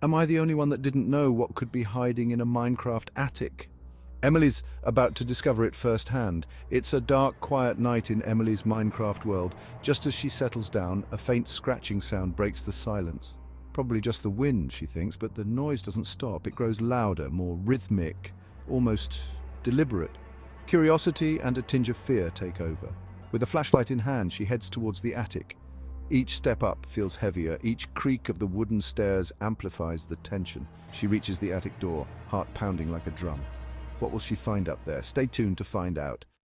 Am I the only one that didn't know what could be hiding in a Minecraft attic? Emily's about to discover it firsthand. It's a dark, quiet night in Emily's Minecraft world. Just as she settles down, a faint scratching sound breaks the silence. Probably just the wind, she thinks, but the noise doesn't stop. It grows louder, more rhythmic, almost deliberate. Curiosity and a tinge of fear take over. With a flashlight in hand, she heads towards the attic. Each step up feels heavier. Each creak of the wooden stairs amplifies the tension. She reaches the attic door, heart pounding like a drum. What will she find up there? Stay tuned to find out.